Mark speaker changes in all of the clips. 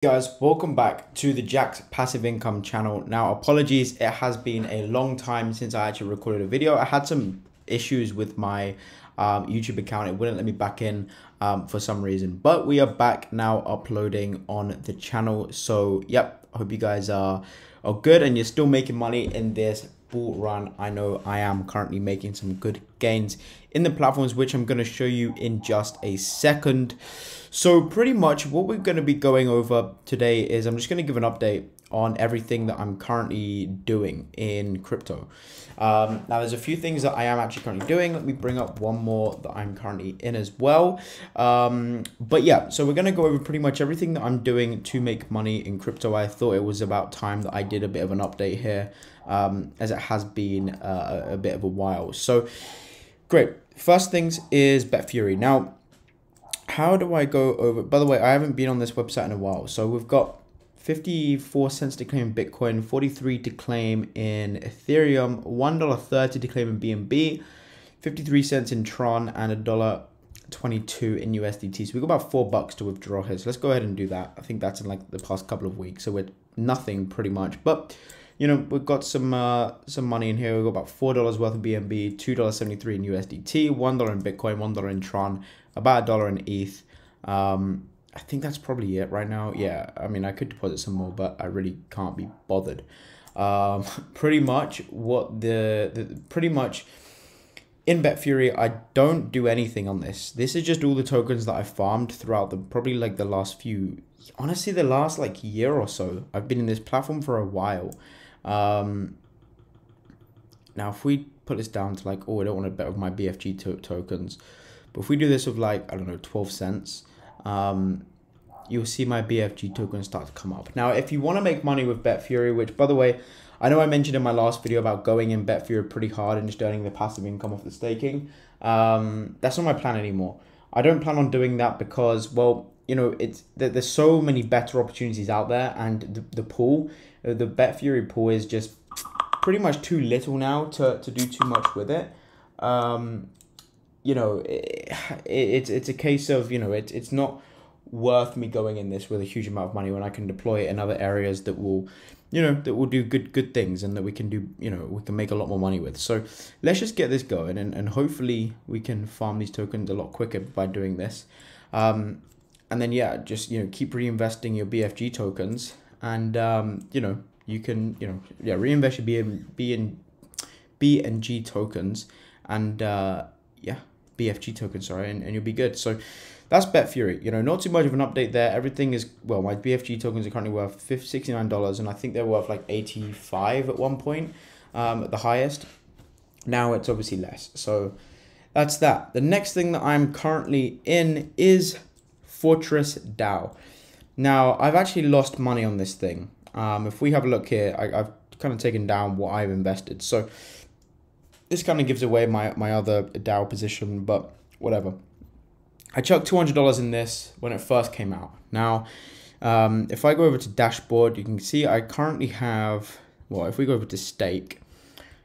Speaker 1: Guys, welcome back to the Jack's Passive Income channel. Now, apologies, it has been a long time since I actually recorded a video. I had some issues with my YouTube account. It wouldn't let me back in for some reason, but we are back now uploading on the channel. So yep, I hope you guys are good and you're still making money in this bull run. I know I am currently making some good gains in the platforms, which I'm going to show you in just a second. So pretty much what we're going to be going over today is I'm just going to give an update on everything that I'm currently doing in crypto. Now there's a few things that I am actually currently doing. Let me bring up one more that I'm currently in as well. But yeah, so we're going to go over pretty much everything that I'm doing to make money in crypto. I thought it was about time that I did a bit of an update here, as it has been a bit of a while. So great. First things is betfury. Now, how do I go over? By the way, I haven't been on this website in a while. So we've got 54 cents to claim in Bitcoin, 43 to claim in Ethereum, $1.30 to claim in BNB, 53 cents in Tron, and $1.22 in USDT. So we've got about $4 to withdraw here. So let's go ahead and do that. I think that's in like the past couple of weeks. So we're nothing pretty much, but you know, we've got some money in here. We've got about $4 worth of BNB, $2.73 in USDT, $1 in Bitcoin, $1 in Tron, about $1 in ETH. I think that's probably it right now. Yeah, I mean, I could deposit some more, but I really can't be bothered. Pretty much what pretty much in betfury, I don't do anything on this. This is just all the tokens that I farmed throughout probably like the last few, honestly, the last like year or so. I've been in this platform for a while. Now if we put this down to like, oh, I don't want to bet with my BFG tokens, but if we do this with like, I don't know, 12 cents, you'll see my BFG tokens start to come up. Now, if you want to make money with betfury, which by the way, I know I mentioned in my last video about going in betfury pretty hard and just earning the passive income off the staking. That's not my plan anymore. I don't plan on doing that because, well, you know, there's so many better opportunities out there, and the pool, the betfury pool is just pretty much too little now to do too much with it. You know, it's a case of, you know, it's not worth me going in this with a huge amount of money when I can deploy it in other areas that will, you know, that will do good things and that we can do, you know, we can make a lot more money with. So let's just get this going, and hopefully we can farm these tokens a lot quicker by doing this. And then, yeah, just, you know, keep reinvesting your BFG tokens, and, you know, you can, you know, yeah, reinvest your BNG tokens and, yeah, BFG tokens, sorry, and you'll be good. So that's betfury. You know, not too much of an update there. Everything is, well, my BFG tokens are currently worth $69, and I think they're worth like 85 at one point, at the highest. Now it's obviously less. So that's that. The next thing that I'm currently in is Fortress DAO. Now, I've actually lost money on this thing. If we have a look here, I've kind of taken down what I've invested. So this kind of gives away my other DAO position, but whatever. I chucked $200 in this when it first came out. Now, if I go over to dashboard, you can see I currently have, well, if we go over to stake,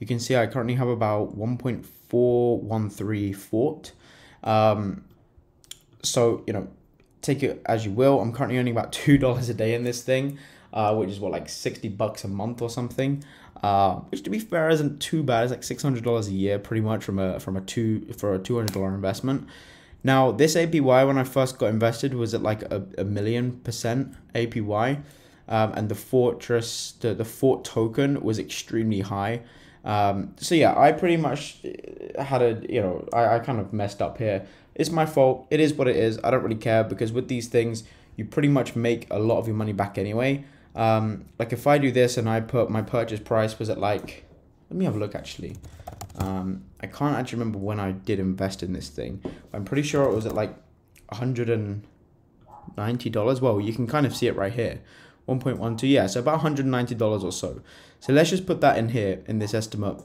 Speaker 1: you can see I currently have about 1.413 fort. So, you know, take it as you will. I'm currently earning about $2 a day in this thing, which is what, like $60 a month or something. Which, to be fair, isn't too bad. It's like $600 a year, pretty much for a $200 investment. Now, this APY when I first got invested was at like a 1,000,000% APY, and the Fortress, the Fort token was extremely high. So yeah, I pretty much had you know, I kind of messed up here. It's my fault. It is what it is. I don't really care, because with these things, you pretty much make a lot of your money back anyway. Like if I do this and I put my purchase price was at like, let me have a look actually. I can't actually remember when I did invest in this thing. I'm pretty sure it was at like $190. Well, you can kind of see it right here. 1.12, yeah, so about $190 or so. So let's just put that in here in this estimate,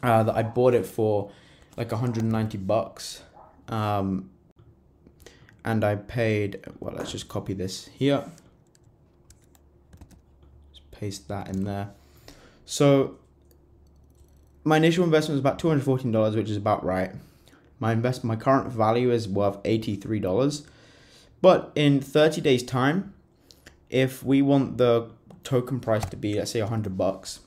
Speaker 1: that I bought it for like $190. And I paid, well, let's just copy this here. Just paste that in there. So my initial investment was about $214, which is about right. My current value is worth $83. But in 30 days time, if we want the token price to be, let's say, $100,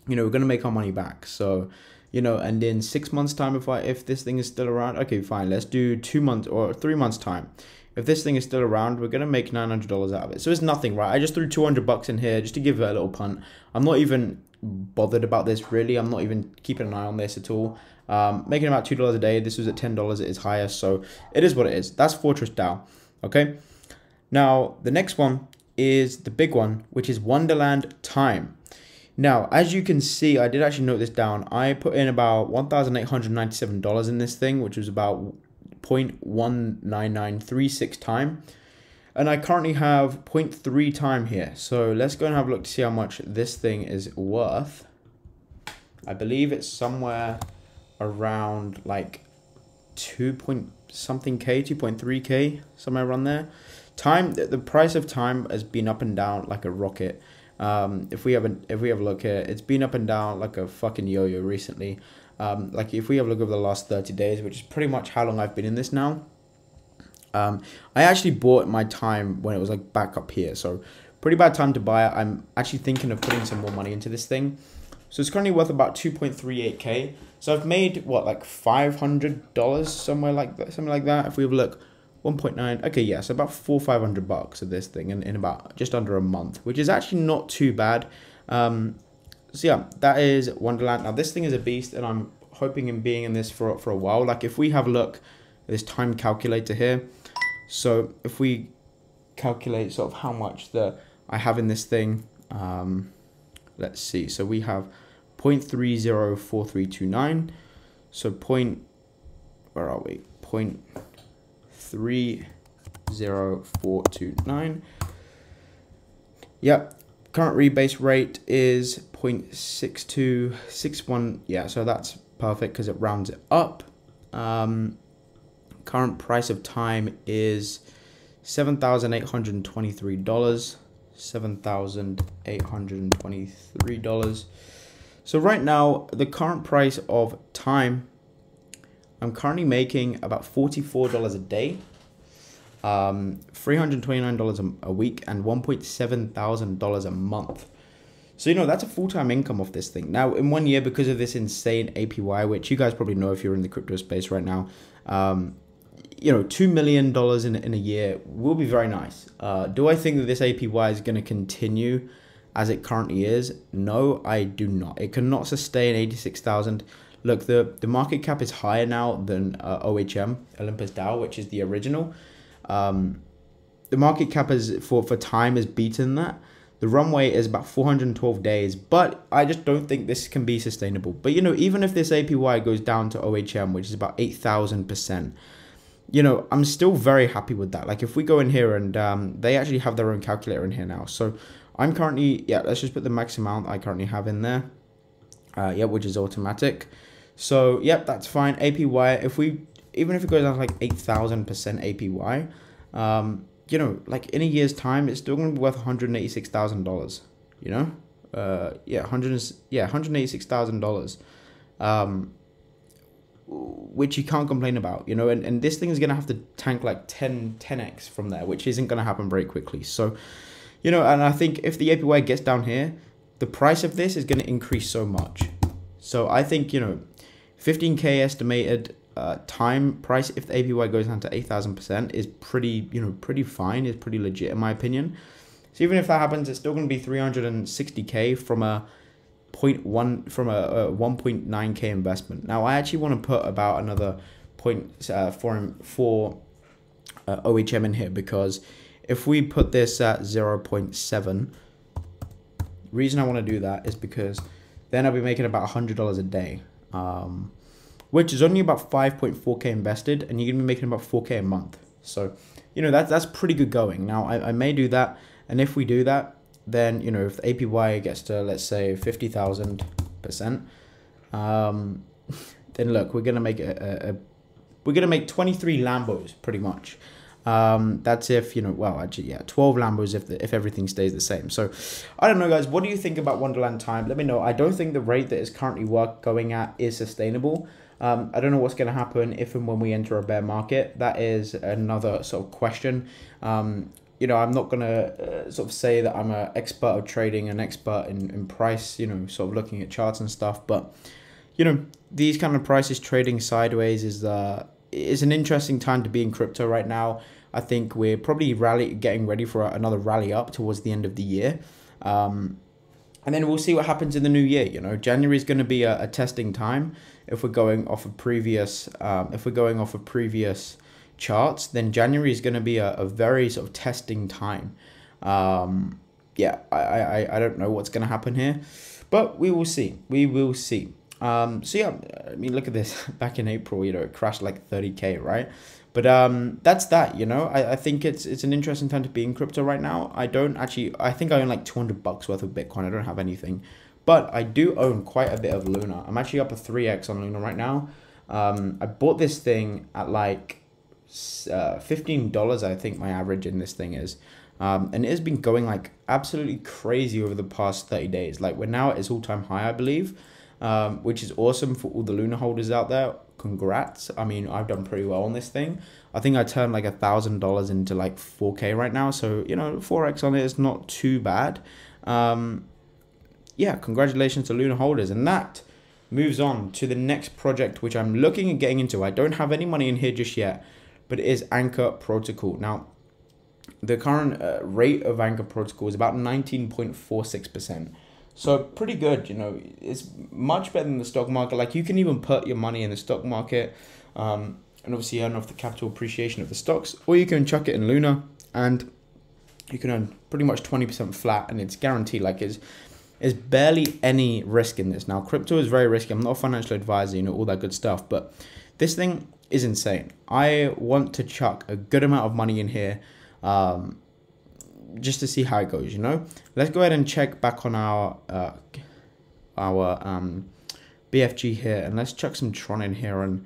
Speaker 1: you know, we're gonna make our money back. So, you know, and in 6 months time, if this thing is still around, okay, fine, let's do 2 months or 3 months time. If this thing is still around, we're gonna make $900 out of it. So it's nothing, right? I just threw $200 in here just to give it a little punt. I'm not even bothered about this really. I'm not even keeping an eye on this at all. Making about $2 a day. This was at $10. It is higher, so it is what it is. That's Fortress DAO. Okay. Now the next one is the big one, which is Wonderland Time. Now, as you can see, I did actually note this down. I put in about $1,897 in this thing, which was about 0.19936 time. And I currently have 0.3 time here. So let's go and have a look to see how much this thing is worth. I believe it's somewhere around like 2 point something K, 2.3K, somewhere around there. Time, the price of time has been up and down like a rocket. If we have a look here, it's been up and down like a fucking yo-yo recently. Like if we have a look over the last 30 days, which is pretty much how long I've been in this now. I actually bought my time when it was like back up here, so pretty bad time to buy it. I'm actually thinking of putting some more money into this thing. So it's currently worth about 2.38K. So I've made what, like $500 somewhere like that, something like that. If we have a look, 1.9. Okay, yeah, so about $400-500 of this thing in about just under a month, which is actually not too bad. So yeah, that is Wonderland. Now this thing is a beast, and I'm hoping in being in this for a while. Like if we have a look at this time calculator here, so if we calculate sort of how much I have in this thing, let's see. So we have 0.304329. So where are we? 0.30429. Yep. Current rebase rate is 0.6261. Yeah, so that's perfect because it rounds it up. Current price of time is $7,823. $7,823. So right now, the current price of time, I'm currently making about $44 a day, $329 a week, and $1,700 a month. So, you know, that's a full-time income off this thing. Now, in 1 year, because of this insane APY, which you guys probably know if you're in the crypto space right now, you know, $2 million in a year will be very nice. Do I think that this APY is going to continue as it currently is? No, I do not. It cannot sustain 86,000. Look, the market cap is higher now than OHM, Olympus DAO, which is the original. The market cap is for time is beaten that. The runway is about 412 days, but I just don't think this can be sustainable. But, you know, even if this APY goes down to OHM, which is about 8,000%, you know, I'm still very happy with that. Like if we go in here and they actually have their own calculator in here now. So I'm currently, yeah, let's just put the max amount I currently have in there. Yeah, which is automatic. So, yep, that's fine. APY, even if it goes down to like 8,000% APY, you know, like in a year's time, it's still going to be worth $186,000, you know? Yeah, $186,000, which you can't complain about, you know? And this thing is going to have to tank like 10x from there, which isn't going to happen very quickly. So, you know, and I think if the APY gets down here, the price of this is going to increase so much. So I think, you know, 15K estimated time price if the APY goes down to 8,000% is pretty, you know, pretty fine. It's pretty legit in my opinion. So even if that happens, it's still going to be 360K from a 1.9K investment. Now I actually want to put about another 0.4 OHM in here, because if we put this at 0.7, reason I want to do that is because then I'll be making about $100 a day, which is only about 5.4K invested, and you're going to be making about 4K a month. So, you know, that's pretty good going. Now, I may do that, and if we do that, then, you know, if the APY gets to, let's say, 50,000%, then look, we're going to make we're going to make 23 Lambos, pretty much. That's if, you know, well, actually, yeah, 12 Lambos if everything stays the same. So I don't know, guys, what do you think about Wonderland Time? Let me know. I don't think the rate that is currently going at is sustainable. I don't know what's going to happen if and when we enter a bear market. That is another sort of question. you know, I'm not gonna sort of say that I'm an expert of trading, an expert in price, you know, sort of looking at charts and stuff. But you know, these kind of prices trading sideways is an interesting time to be in crypto right now. I think we're probably getting ready for another rally up towards the end of the year. And then we'll see what happens in the new year. You know, January is going to be a testing time. If we're going off of previous, charts, then January is going to be a very sort of testing time. Yeah, I don't know what's going to happen here, but we will see. We will see. So yeah, I mean, look at this. Back in April, you know, it crashed like 30K, right? But that's that, you know. I think it's an interesting time to be in crypto right now. I think I own like $200 worth of Bitcoin. I don't have anything, but I do own quite a bit of Luna. I'm actually up a 3x on Luna right now. I bought this thing at like $15, I think my average in this thing is. And it has been going like absolutely crazy over the past 30 days. Like we're now at its all-time high, I believe, which is awesome for all the Luna holders out there. Congrats. I mean, I've done pretty well on this thing. I think I turned like $1,000 into like 4K right now. So, you know, 4x on it is not too bad. Yeah, congratulations to Luna holders. And that moves on to the next project, which I'm looking at getting into. I don't have any money in here just yet, but it is Anchor Protocol. Now, the current rate of Anchor Protocol is about 19.46%. So pretty good, you know, it's much better than the stock market. Like you can even put your money in the stock market and obviously earn off the capital appreciation of the stocks, or you can chuck it in Luna and you can earn pretty much 20% flat, and it's guaranteed. Like there's barely any risk in this. Now, crypto is very risky. I'm not a financial advisor, you know, all that good stuff, but this thing is insane. I want to chuck a good amount of money in here, just to see how it goes, you know. Let's go ahead and check back on our BFG here, and let's chuck some Tron in here and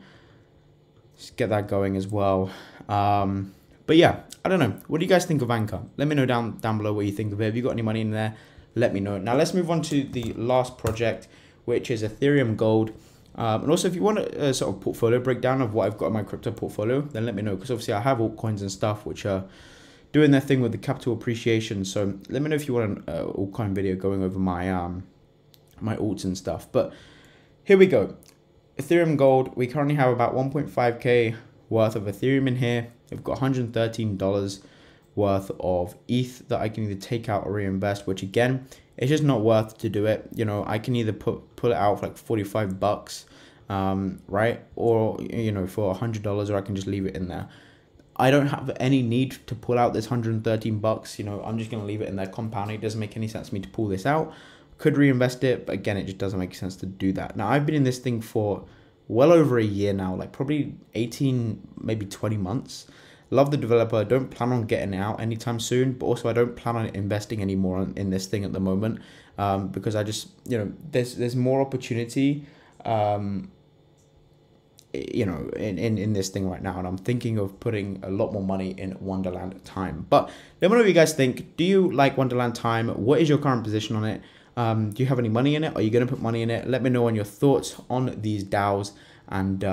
Speaker 1: just get that going as well. But yeah, I don't know. What do you guys think of Anchor? Let me know down below what you think of it. Have you got any money in there? Let me know. Now let's move on to the last project, which is Ethereum Gold. And also, if you want a sort of portfolio breakdown of what I've got in my crypto portfolio, then let me know, because obviously I have altcoins and stuff which are doing their thing with the capital appreciation. So let me know if you want an altcoin video going over my my alts and stuff. But here we go. Ethereum Gold. We currently have about 1.5k worth of Ethereum in here. We've got $113 worth of ETH that I can either take out or reinvest, which again, it's just not worth to do it. You know, I can either pull it out for like $45, right? Or, you know, for $100, or I can just leave it in there. I don't have any need to pull out this $113. You know, I'm just going to leave it in there compounding. It doesn't make any sense to me to pull this out. Could reinvest it, but again, it just doesn't make sense to do that. Now, I've been in this thing for well over a year now, like probably 18, maybe 20 months. Love the developer. Don't plan on getting it out anytime soon, but also I don't plan on investing anymore in this thing at the moment, because I just, you know, there's more opportunity, you know, in this thing right now, and I'm thinking of putting a lot more money in Wonderland Time. But let me know what you guys think. Do you like Wonderland Time? What is your current position on it? Do you have any money in it? Are you going to put money in it? Let me know on your thoughts on these DAOs. And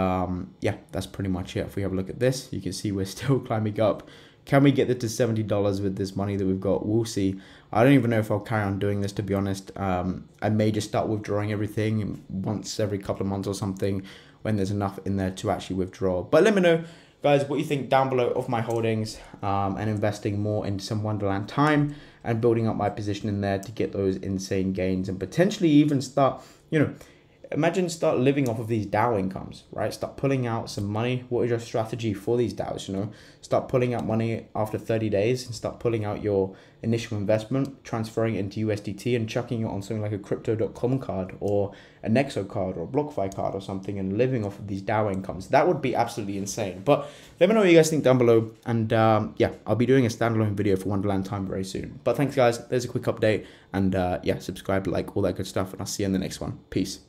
Speaker 1: yeah, that's pretty much it. If we have a look at this, you can see we're still climbing up. Can we get this to $70 with this money that we've got? We'll see. I don't even know if I'll carry on doing this, to be honest. I may just start withdrawing everything once every couple of months or something, when there's enough in there to actually withdraw. But let me know, guys, what you think down below of my holdings, and investing more into some Wonderland Time and building up my position in there to get those insane gains, and potentially even start, you know, imagine start living off of these DAO incomes, right? Start pulling out some money. What is your strategy for these DAOs? You know, start pulling out money after 30 days and start pulling out your initial investment, transferring it into USDT and chucking it on something like a crypto.com card or a Nexo card or a BlockFi card or something, and living off of these DAO incomes. That would be absolutely insane. But let me know what you guys think down below. And yeah, I'll be doing a standalone video for Wonderland Time very soon. But thanks, guys. There's a quick update. And yeah, subscribe, like, all that good stuff. And I'll see you in the next one. Peace.